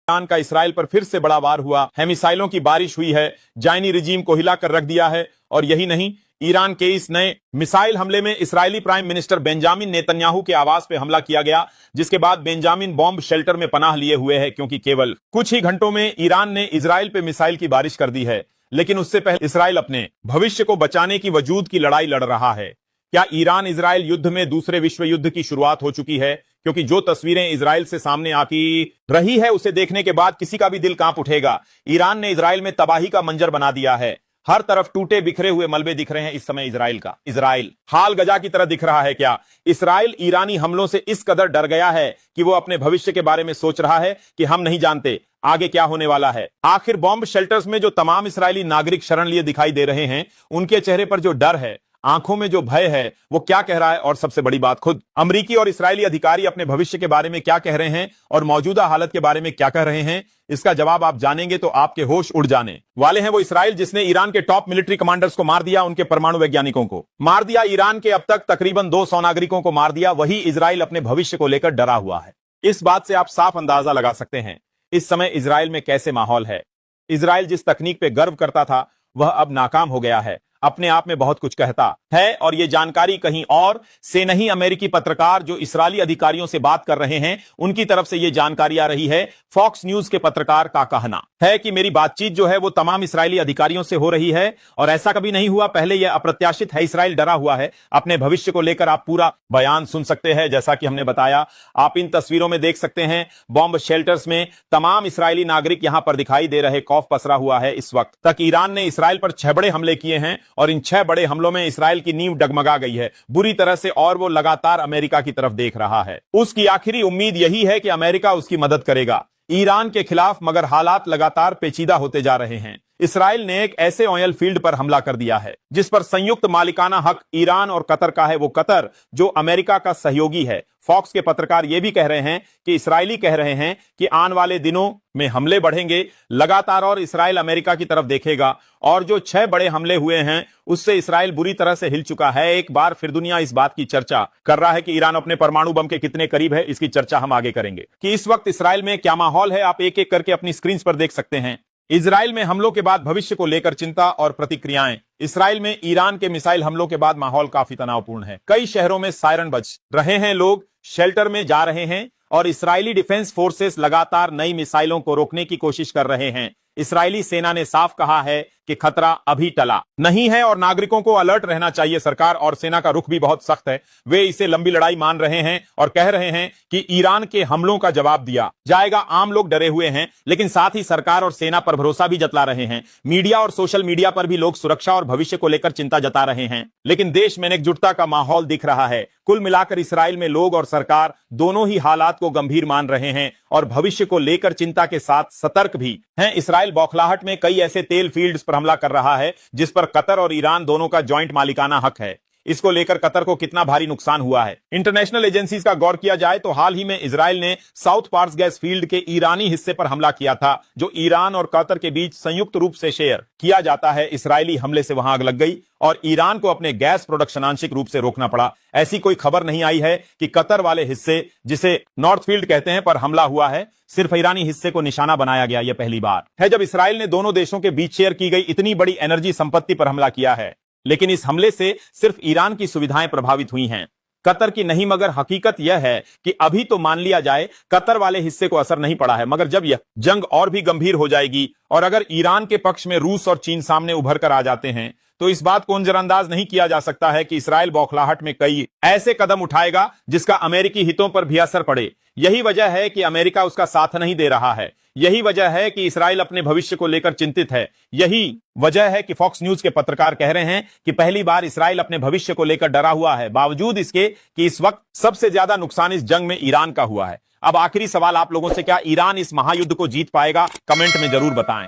Iran का Israel पर फिर से बड़ा वार हुआ है, मिसाइलों की बारिश हुई है, जायनी रिजीम को हिलाकर रख दिया है। और यही नहीं, ईरान के इस नए मिसाइल हमले में इस्राएली प्राइम मिनिस्टर बेंजामिन नेतन्याहू के आवास पे हमला किया गया, जिसके बाद बेंजामिन बॉम्ब शेल्टर में पनाह लिए हुए है, क्योंकि केवल कुछ ही घंटों में ईरान ने इजराइल पे मिसाइल की बारिश कर दी है। लेकिन उससे पहले इस्राइल अपने भविष्य को बचाने की वजूद की लड़ाई लड़ रहा है। क्या ईरान इजराइल युद्ध में दूसरे विश्व युद्ध की शुरुआत हो चुकी है? क्योंकि जो तस्वीरें इजराइल से सामने आती रही है, उसे देखने के बाद किसी का भी दिल कांप उठेगा। ईरान ने इजराइल में तबाही का मंजर बना दिया है। हर तरफ टूटे बिखरे हुए मलबे दिख रहे हैं इस समय इजराइल का। इजराइल हाल गजा की तरह दिख रहा है क्या? इजराइल ईरानी हमलों से इस कदर डर गया है कि वो अपने भविष्य के बारे में सोच रहा है कि हम नहीं जानते आगे क्या होने वाला है। आखिर बॉम्ब शेल्टर्स में जो तमाम इस्राएली नागरिक शरण लिए दिखाई दे रहे हैं, उनके चेहरे पर जो डर है, आंखों में जो भय है, वो क्या कह रहा है? और सबसे बड़ी बात, खुद अमेरिकी और इस्राएली अधिकारी अपने भविष्य के बारे में क्या कह रहे हैं और मौजूदा हालत के बारे में क्या कह रहे हैं? इसका जवाब आप जानेंगे तो आपके होश उड़ जाने वाले हैं। वो इस्राएल जिसने ईरान के टॉप मिलिट्री कमांडर्स को मार दिया, उनके परमाणु वैज्ञानिकों को मार दिया, ईरान के अब तक तकरीबन 200 नागरिकों को मार दिया, वही इजराइल अपने भविष्य को लेकर डरा हुआ है। इस बात से आप साफ अंदाजा लगा सकते हैं इस समय इजराइल में कैसे माहौल है। इजराइल जिस तकनीक पे गर्व करता था, वह अब नाकाम हो गया है। अपने आप में बहुत कुछ कहता है, और यह जानकारी कहीं और से नहीं, अमेरिकी पत्रकार जो इस्राएली अधिकारियों से बात कर रहे हैं, उनकी तरफ से यह जानकारी आ रही है। फॉक्स न्यूज के पत्रकार का कहना है कि मेरी बातचीत जो है वो तमाम इस्राएली अधिकारियों से हो रही है, और ऐसा कभी नहीं हुआ पहले, यह अप्रत्याशित है। इस्राएल डरा हुआ है अपने भविष्य को लेकर। आप पूरा बयान सुन सकते हैं, जैसा कि हमने बताया। आप इन तस्वीरों में देख सकते हैं, बॉम्ब शेल्टर्स में तमाम इस्राएली नागरिक यहां पर दिखाई दे रहे। खौफ पसरा हुआ है। इस वक्त तक ईरान ने इस्राएल पर 6 बड़े हमले किए हैं, और इन 6 बड़े हमलों में इस्राएल की नींव डगमगा गई है बुरी तरह से, और वो लगातार अमेरिका की तरफ देख रहा है। उसकी आखिरी उम्मीद यही है कि अमेरिका उसकी मदद करेगा ईरान के खिलाफ, मगर हालात लगातार पेचीदा होते जा रहे हैं। इस्राएल ने एक ऐसे ऑयल फील्ड पर हमला कर दिया है जिस पर संयुक्त मालिकाना हक ईरान और कतर का है, वो कतर जो अमेरिका का सहयोगी है। फॉक्स के पत्रकार ये भी कह रहे हैं कि इस्राएली कह रहे हैं कि आने वाले दिनों में हमले बढ़ेंगे लगातार, और इस्राएल अमेरिका की तरफ देखेगा। और जो 6 बड़े हमले हुए हैं, उससे इस्राएल बुरी तरह से हिल चुका है। एक बार फिर दुनिया इस बात की चर्चा कर रहा है कि ईरान अपने परमाणु बम के कितने करीब है। इसकी चर्चा हम आगे करेंगे कि इस वक्त इस्राएल में क्या माहौल है। आप एक एक करके अपनी स्क्रीन पर देख सकते हैं। इजराइल में हमलों के बाद भविष्य को लेकर चिंता और प्रतिक्रियाएं। इस्राइल में ईरान के मिसाइल हमलों के बाद माहौल काफी तनावपूर्ण है। कई शहरों में सायरन बज रहे हैं, लोग शेल्टर में जा रहे हैं, और इस्राएली डिफेंस फोर्सेस लगातार नई मिसाइलों को रोकने की कोशिश कर रहे हैं। इस्राएली सेना ने साफ कहा है कि खतरा अभी टला नहीं है, और नागरिकों को अलर्ट रहना चाहिए। सरकार और सेना का रुख भी बहुत सख्त है। वे इसे लंबी लड़ाई मान रहे हैं और कह रहे हैं कि ईरान के हमलों का जवाब दिया जाएगा। आम लोग डरे हुए हैं, लेकिन साथ ही सरकार और सेना पर भरोसा भी जता रहे हैं। मीडिया और सोशल मीडिया पर भी लोग सुरक्षा और भविष्य को लेकर चिंता जता रहे हैं, लेकिन देश में एकजुटता का माहौल दिख रहा है। कुल मिलाकर इस्राएल में लोग और सरकार दोनों ही हालात को गंभीर मान रहे हैं, और भविष्य को लेकर चिंता के साथ सतर्क भी हैं। इस्राएल बौखलाहट में कई ऐसे तेल फील्ड्स पर हमला कर रहा है जिस पर कतर और ईरान दोनों का जॉइंट मालिकाना हक है। इसको लेकर कतर को कितना भारी नुकसान हुआ है। इंटरनेशनल एजेंसीज का गौर किया जाए तो हाल ही में इजराइल ने साउथ पार्स गैस फील्ड के ईरानी हिस्से पर हमला किया था, जो ईरान और कतर के बीच संयुक्त रूप से शेयर किया जाता है। इस्राएली हमले से वहां आग लग गई और ईरान को अपने गैस प्रोडक्शन आंशिक रूप से रोकना पड़ा। ऐसी कोई खबर नहीं आई है कि कतर वाले हिस्से, जिसे नॉर्थ फील्ड कहते हैं, पर हमला हुआ है। सिर्फ ईरानी हिस्से को निशाना बनाया गया। यह पहली बार है जब इस्राएल ने दोनों देशों के बीच शेयर की गई इतनी बड़ी एनर्जी संपत्ति पर हमला किया है। लेकिन इस हमले से सिर्फ ईरान की सुविधाएं प्रभावित हुई हैं, कतर की नहीं। मगर हकीकत यह है कि अभी तो मान लिया जाए कतर वाले हिस्से को असर नहीं पड़ा है, मगर जब यह जंग और भी गंभीर हो जाएगी और अगर ईरान के पक्ष में रूस और चीन सामने उभर कर आ जाते हैं, तो इस बात को नजरअंदाज नहीं किया जा सकता है कि इस्राएल बौखलाहट में कई ऐसे कदम उठाएगा जिसका अमेरिकी हितों पर भी असर पड़े। यही वजह है कि अमेरिका उसका साथ नहीं दे रहा है। यही वजह है कि इस्राएल अपने भविष्य को लेकर चिंतित है। यही वजह है कि फॉक्स न्यूज के पत्रकार कह रहे हैं कि पहली बार इस्राएल अपने भविष्य को लेकर डरा हुआ है, बावजूद इसके कि इस वक्त सबसे ज्यादा नुकसान इस जंग में ईरान का हुआ है। अब आखिरी सवाल आप लोगों से, क्या ईरान इस महायुद्ध को जीत पाएगा? कमेंट में जरूर बताएं।